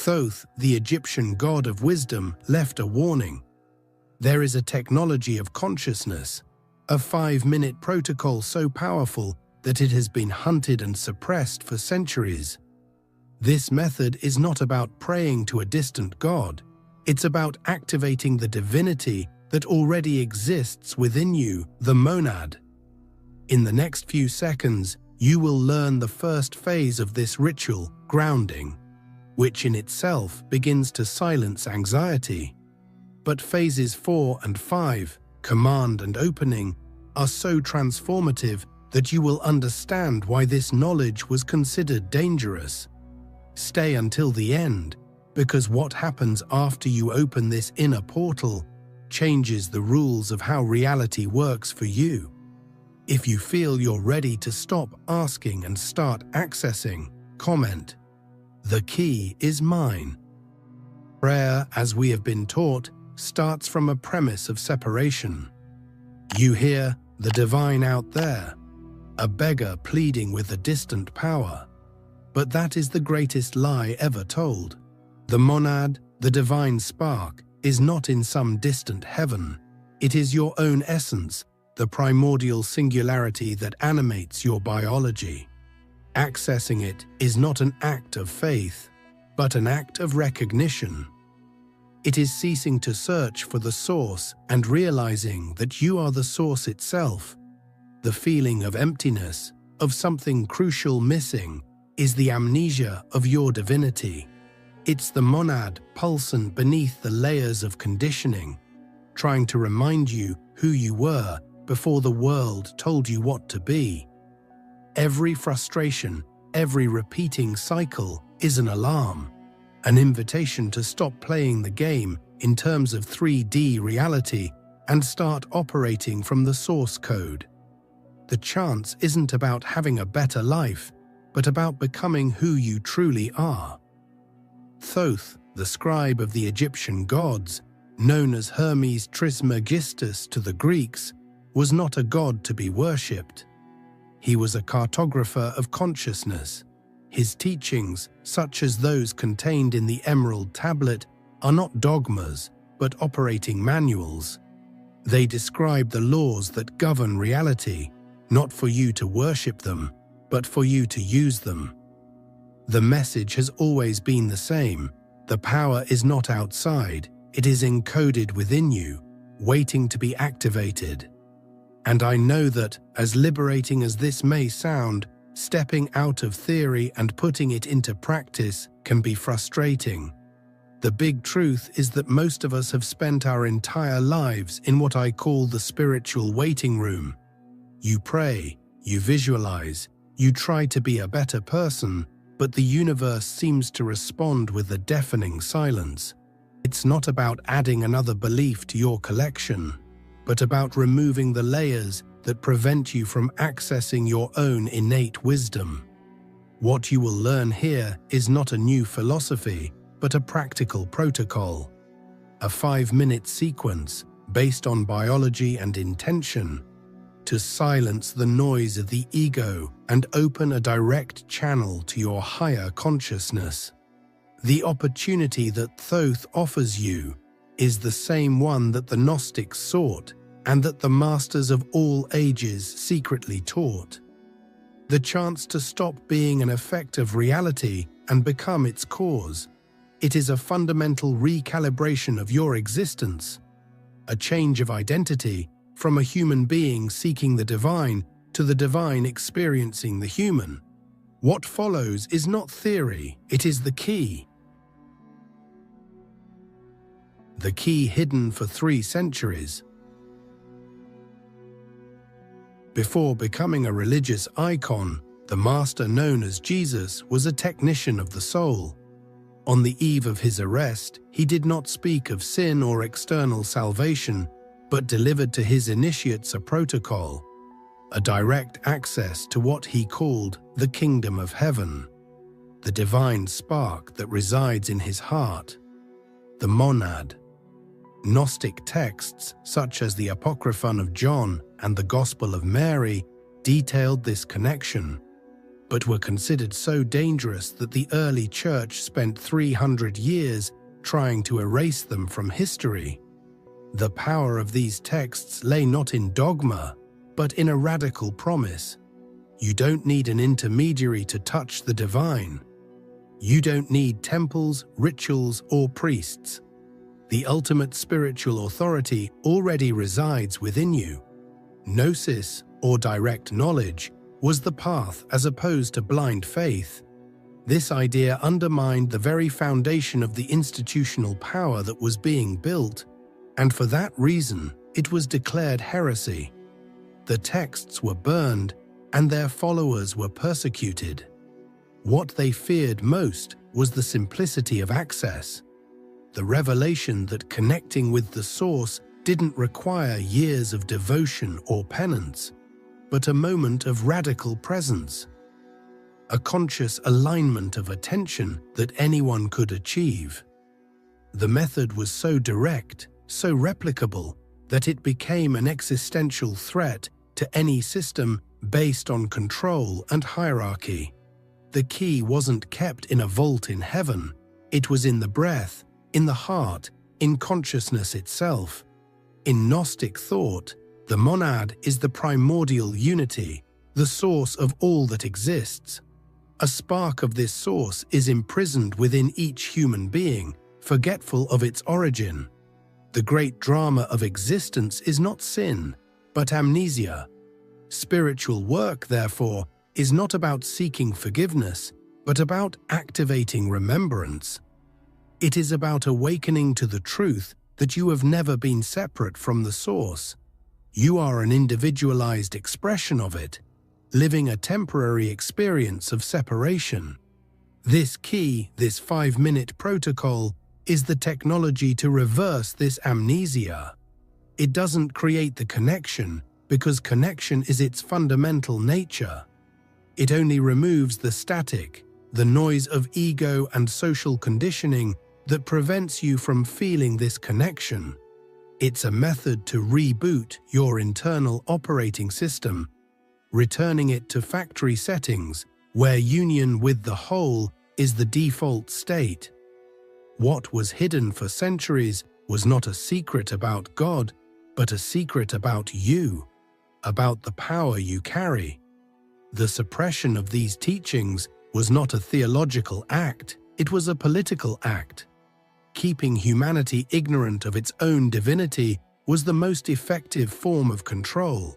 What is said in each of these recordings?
Thoth, the Egyptian god of wisdom, left a warning. There is a technology of consciousness, a 5-minute protocol so powerful that it has been hunted and suppressed for centuries. This method is not about praying to a distant god. It's about activating the divinity that already exists within you, the monad. In the next few seconds, you will learn the first phase of this ritual, grounding, which in itself begins to silence anxiety. But phases 4 and 5, command and opening, are so transformative that you will understand why this knowledge was considered dangerous. Stay until the end, because what happens after you open this inner portal changes the rules of how reality works for you. If you feel you're ready to stop asking and start accessing, comment. The key is mine. Prayer, as we have been taught, starts from a premise of separation. You hear the divine out there, a beggar pleading with a distant power. But that is the greatest lie ever told. The monad, the divine spark, is not in some distant heaven. It is your own essence, the primordial singularity that animates your biology. Accessing it is not an act of faith, but an act of recognition. It is ceasing to search for the source and realizing that you are the source itself. The feeling of emptiness, of something crucial missing, is the amnesia of your divinity. It's the monad pulsant beneath the layers of conditioning, trying to remind you who you were before the world told you what to be. Every frustration, every repeating cycle is an alarm, an invitation to stop playing the game in terms of 3D reality and start operating from the source code. The chance isn't about having a better life, but about becoming who you truly are. Thoth, the scribe of the Egyptian gods, known as Hermes Trismegistus to the Greeks, was not a god to be worshipped. He was a cartographer of consciousness. His teachings, such as those contained in the Emerald Tablet, are not dogmas, but operating manuals. They describe the laws that govern reality, not for you to worship them, but for you to use them. The message has always been the same. The power is not outside, it is encoded within you, waiting to be activated. And I know that, as liberating as this may sound, stepping out of theory and putting it into practice can be frustrating. The big truth is that most of us have spent our entire lives in what I call the spiritual waiting room. You pray, you visualize, you try to be a better person, but the universe seems to respond with a deafening silence. It's not about adding another belief to your collection, but about removing the layers that prevent you from accessing your own innate wisdom. What you will learn here is not a new philosophy, but a practical protocol. A 5-minute sequence based on biology and intention to silence the noise of the ego and open a direct channel to your higher consciousness. The opportunity that Thoth offers you is the same one that the Gnostics sought and that the masters of all ages secretly taught. The chance to stop being an effect of reality and become its cause. It is a fundamental recalibration of your existence, a change of identity from a human being seeking the divine to the divine experiencing the human. What follows is not theory, it is the key. The key hidden for 3 centuries. Before becoming a religious icon, the master known as Jesus was a technician of the soul. On the eve of his arrest, he did not speak of sin or external salvation, but delivered to his initiates a protocol, a direct access to what he called the kingdom of heaven, the divine spark that resides in his heart, the monad. Gnostic texts, such as the Apocryphon of John and the Gospel of Mary, detailed this connection. but were considered so dangerous that the early church spent 300 years trying to erase them from history. The power of these texts lay not in dogma, but in a radical promise. You don't need an intermediary to touch the divine. You don't need temples, rituals, or priests. The ultimate spiritual authority already resides within you. Gnosis, or direct knowledge, was the path as opposed to blind faith. This idea undermined the very foundation of the institutional power that was being built, and for that reason it was declared heresy. The texts were burned, and their followers were persecuted. What they feared most was the simplicity of access, the revelation that connecting with the source didn't require years of devotion or penance, but a moment of radical presence, a conscious alignment of attention that anyone could achieve. The method was so direct, so replicable, that it became an existential threat to any system based on control and hierarchy. The key wasn't kept in a vault in heaven, it was in the breath, in the heart, in consciousness itself. In Gnostic thought, the monad is the primordial unity, the source of all that exists. A spark of this source is imprisoned within each human being, forgetful of its origin. The great drama of existence is not sin, but amnesia. Spiritual work, therefore, is not about seeking forgiveness, but about activating remembrance. It is about awakening to the truth that you have never been separate from the source. You are an individualized expression of it, living a temporary experience of separation. This key, this 5-minute protocol, is the technology to reverse this amnesia. It doesn't create the connection, because connection is its fundamental nature. It only removes the static, the noise of ego and social conditioning that prevents you from feeling this connection. It's a method to reboot your internal operating system, returning it to factory settings, where union with the whole is the default state. What was hidden for centuries was not a secret about God, but a secret about you, about the power you carry. The suppression of these teachings was not a theological act, it was a political act. Keeping humanity ignorant of its own divinity was the most effective form of control.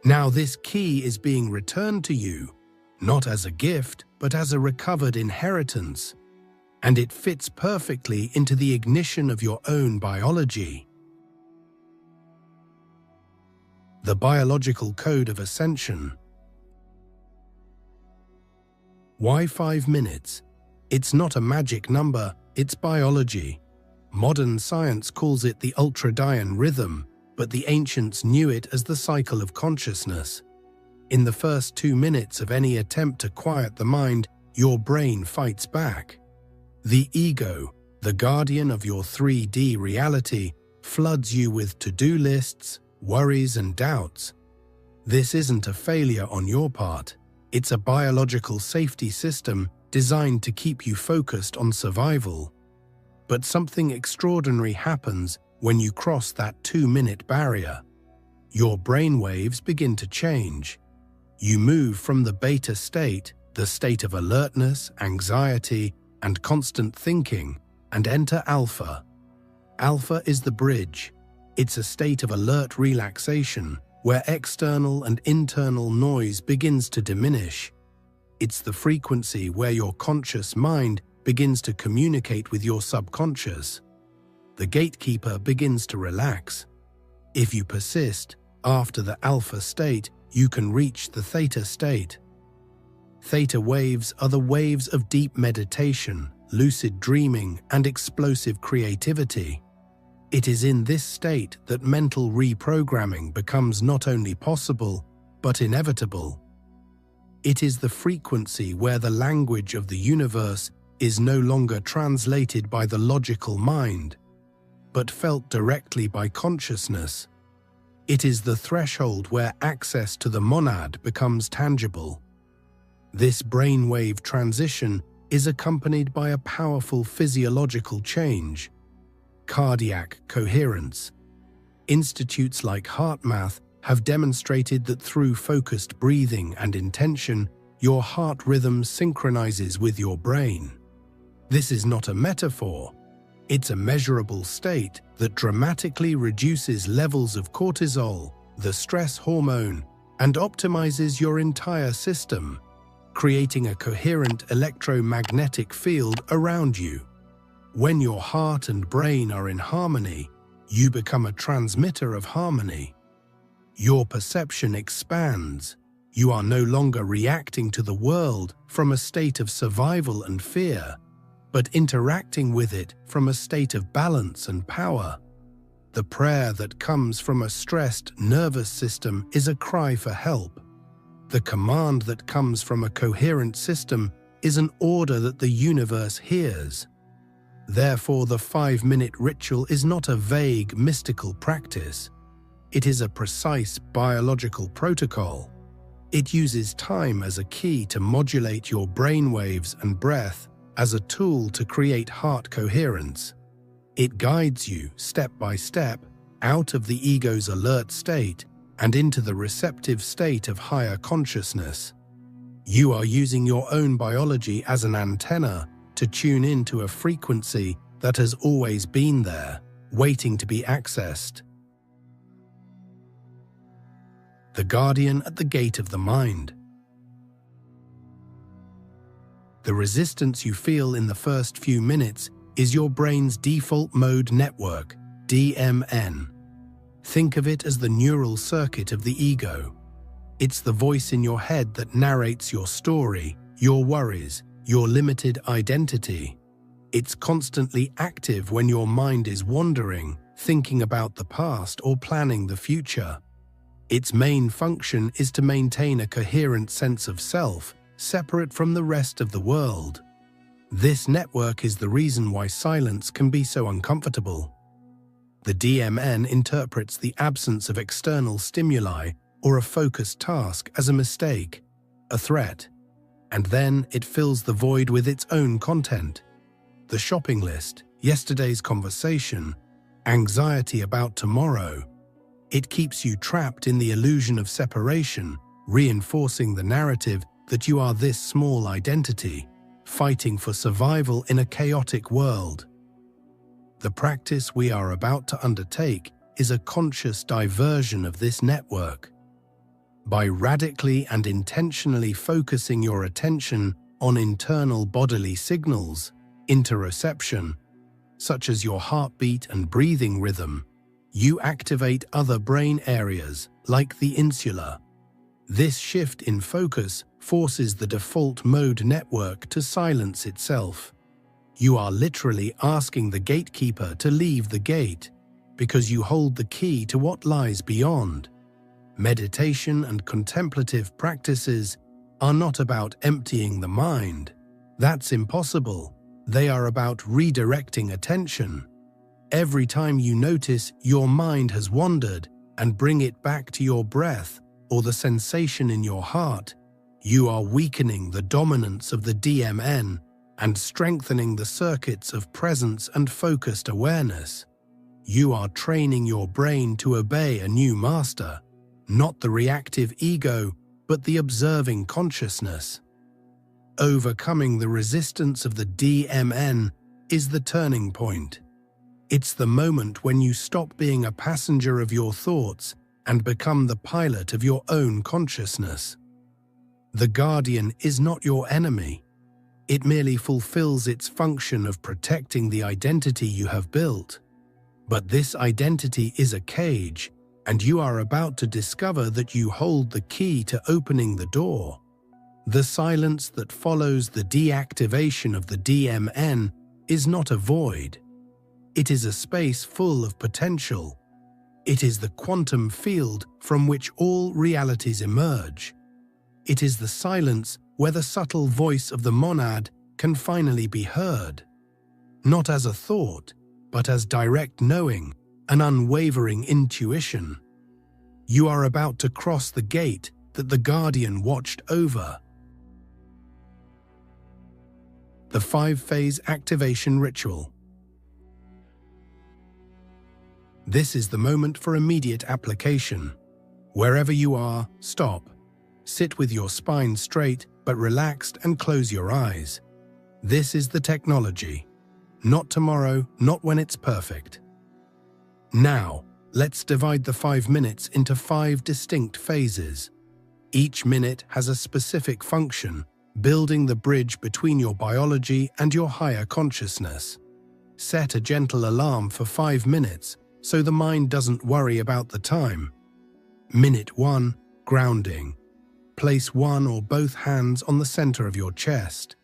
Now this key is being returned to you, not as a gift, but as a recovered inheritance, and it fits perfectly into the ignition of your own biology. The biological code of ascension. Why 5 minutes? It's not a magic number, it's biology. Modern science calls it the ultradian rhythm, but the ancients knew it as the cycle of consciousness. In the first 2 minutes of any attempt to quiet the mind, your brain fights back. The ego, the guardian of your 3D reality, floods you with to-do lists, worries, and doubts. This isn't a failure on your part. It's a biological safety system designed to keep you focused on survival. But something extraordinary happens when you cross that 2-minute barrier. Your brainwaves begin to change. You move from the beta state, the state of alertness, anxiety, and constant thinking, and enter alpha. Alpha is the bridge. It's a state of alert relaxation where external and internal noise begins to diminish. It's the frequency where your conscious mind begins to communicate with your subconscious. The gatekeeper begins to relax. If you persist, after the alpha state, you can reach the theta state. Theta waves are the waves of deep meditation, lucid dreaming, and explosive creativity. It is in this state that mental reprogramming becomes not only possible, but inevitable. It is the frequency where the language of the universe is no longer translated by the logical mind, but felt directly by consciousness. It is the threshold where access to the monad becomes tangible. This brainwave transition is accompanied by a powerful physiological change: cardiac coherence. Institutes like HeartMath have demonstrated that through focused breathing and intention, your heart rhythm synchronizes with your brain. This is not a metaphor. It's a measurable state that dramatically reduces levels of cortisol, the stress hormone, and optimizes your entire system, creating a coherent electromagnetic field around you. When your heart and brain are in harmony, you become a transmitter of harmony. Your perception expands. You are no longer reacting to the world from a state of survival and fear, but interacting with it from a state of balance and power. The prayer that comes from a stressed nervous system is a cry for help. The command that comes from a coherent system is an order that the universe hears. Therefore, the 5-minute ritual is not a vague, mystical practice. It is a precise biological protocol. It uses time as a key to modulate your brainwaves and breath as a tool to create heart coherence. It guides you, step by step, out of the ego's alert state and into the receptive state of higher consciousness. You are using your own biology as an antenna to tune into a frequency that has always been there, waiting to be accessed. The guardian at the gate of the mind. The resistance you feel in the first few minutes is your brain's default mode network, DMN. Think of it as the neural circuit of the ego. It's the voice in your head that narrates your story, your worries, your limited identity. It's constantly active when your mind is wandering, thinking about the past or planning the future. Its main function is to maintain a coherent sense of self, separate from the rest of the world. This network is the reason why silence can be so uncomfortable. The DMN interprets the absence of external stimuli or a focused task as a mistake, a threat, and then it fills the void with its own content. The shopping list, yesterday's conversation, anxiety about tomorrow. It keeps you trapped in the illusion of separation, reinforcing the narrative that you are this small identity, fighting for survival in a chaotic world. The practice we are about to undertake is a conscious diversion of this network. By radically and intentionally focusing your attention on internal bodily signals, interoception, such as your heartbeat and breathing rhythm, you activate other brain areas, like the insula. This shift in focus forces the default mode network to silence itself. You are literally asking the gatekeeper to leave the gate, because you hold the key to what lies beyond. Meditation and contemplative practices are not about emptying the mind. That's impossible. They are about redirecting attention. Every time you notice your mind has wandered and bring it back to your breath or the sensation in your heart, you are weakening the dominance of the DMN and strengthening the circuits of presence and focused awareness. You are training your brain to obey a new master, not the reactive ego, but the observing consciousness. Overcoming the resistance of the DMN is the turning point. It's the moment when you stop being a passenger of your thoughts and become the pilot of your own consciousness. The guardian is not your enemy. It merely fulfills its function of protecting the identity you have built. But this identity is a cage, and you are about to discover that you hold the key to opening the door. The silence that follows the deactivation of the DMN is not a void. It is a space full of potential. It is the quantum field from which all realities emerge. It is the silence where the subtle voice of the monad can finally be heard. Not as a thought, but as direct knowing, an unwavering intuition. You are about to cross the gate that the guardian watched over. the 5-phase activation ritual. This is the moment for immediate application. Wherever you are, stop. Sit with your spine straight but relaxed and close your eyes. This is the technology. Not tomorrow, not when it's perfect. Now, let's divide the 5 minutes into 5 distinct phases. Each minute has a specific function, building the bridge between your biology and your higher consciousness. Set a gentle alarm for 5 minutes so the mind doesn't worry about the time. Minute 1, grounding. Place one or both hands on the center of your chest.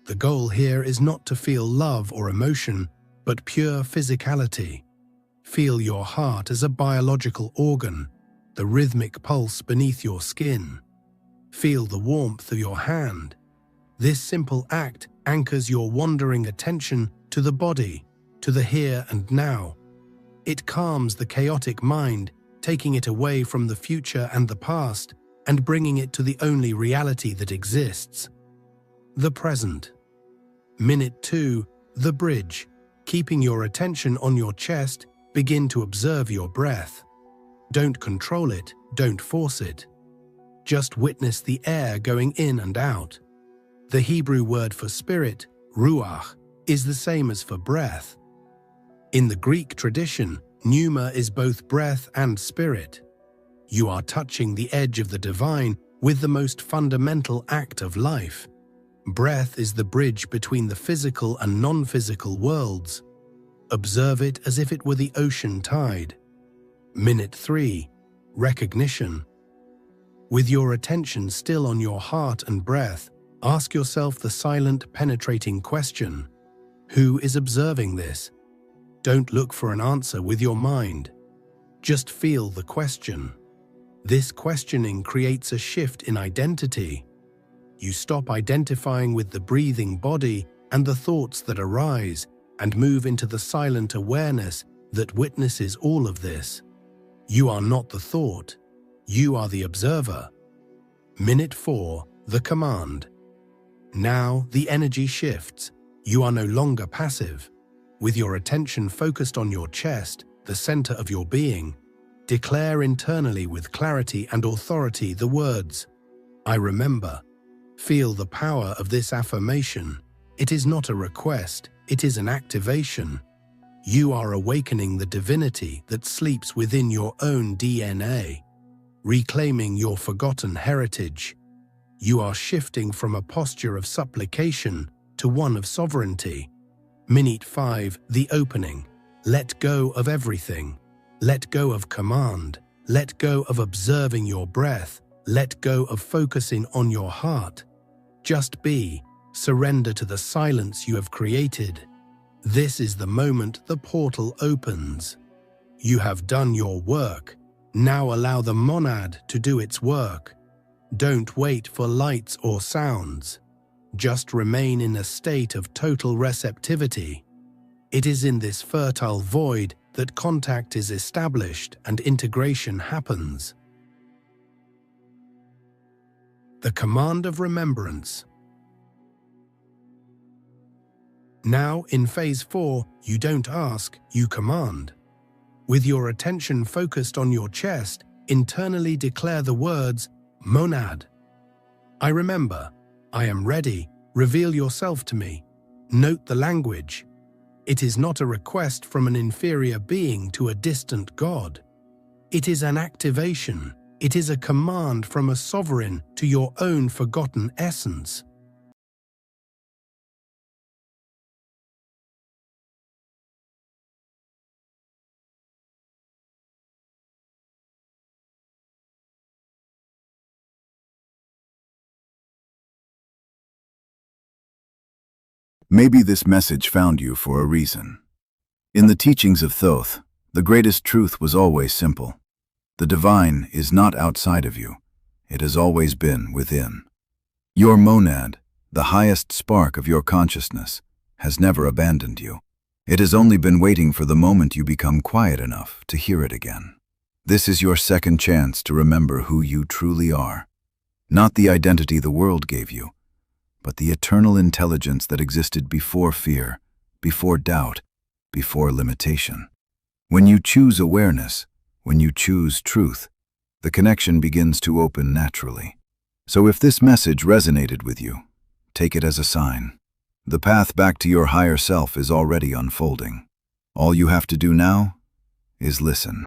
The goal here is not to feel love or emotion, but pure physicality. Feel your heart as a biological organ, the rhythmic pulse beneath your skin. Feel the warmth of your hand. This simple act anchors your wandering attention to the body, to the here and now. It calms the chaotic mind, taking it away from the future and the past, and bringing it to the only reality that exists, the present. Minute 2, the bridge. Keeping your attention on your chest, begin to observe your breath. Don't control it, don't force it. Just witness the air going in and out. The Hebrew word for spirit, ruach, is the same as for breath. In the Greek tradition, pneuma is both breath and spirit. You are touching the edge of the divine with the most fundamental act of life. Breath is the bridge between the physical and non-physical worlds. Observe it as if it were the ocean tide. Minute 3, recognition. With your attention still on your heart and breath, ask yourself the silent, penetrating question: who is observing this? Don't look for an answer with your mind. Just feel the question. This questioning creates a shift in identity. You stop identifying with the breathing body and the thoughts that arise, and move into the silent awareness that witnesses all of this. You are not the thought. You are the observer. Minute 4, the command. Now the energy shifts. You are no longer passive. With your attention focused on your chest, the center of your being, declare internally with clarity and authority the words, I remember. Feel the power of this affirmation. It is not a request, it is an activation. You are awakening the divinity that sleeps within your own DNA, reclaiming your forgotten heritage. You are shifting from a posture of supplication to one of sovereignty. Minute 5, the opening. Let go of everything. Let go of command. Let go of observing your breath. Let go of focusing on your heart. Just be. Surrender to the silence you have created. This is the moment the portal opens. You have done your work. Now allow the monad to do its work. Don't wait for lights or sounds. Just remain in a state of total receptivity. It is in this fertile void that contact is established and integration happens. The command of remembrance. Now, in phase 4, you don't ask, you command. With your attention focused on your chest, internally declare the words, monad. I remember. I am ready. Reveal yourself to me. Note the language. It is not a request from an inferior being to a distant god. It is an activation. It is a command from a sovereign to your own forgotten essence. Maybe this message found you for a reason. In the teachings of Thoth, the greatest truth was always simple. The divine is not outside of you. It has always been within. Your monad, the highest spark of your consciousness, has never abandoned you. It has only been waiting for the moment you become quiet enough to hear it again. This is your second chance to remember who you truly are. Not the identity the world gave you, but the eternal intelligence that existed before fear, before doubt, before limitation. When you choose awareness, when you choose truth, the connection begins to open naturally. So if this message resonated with you, take it as a sign. The path back to your higher self is already unfolding. All you have to do now is listen.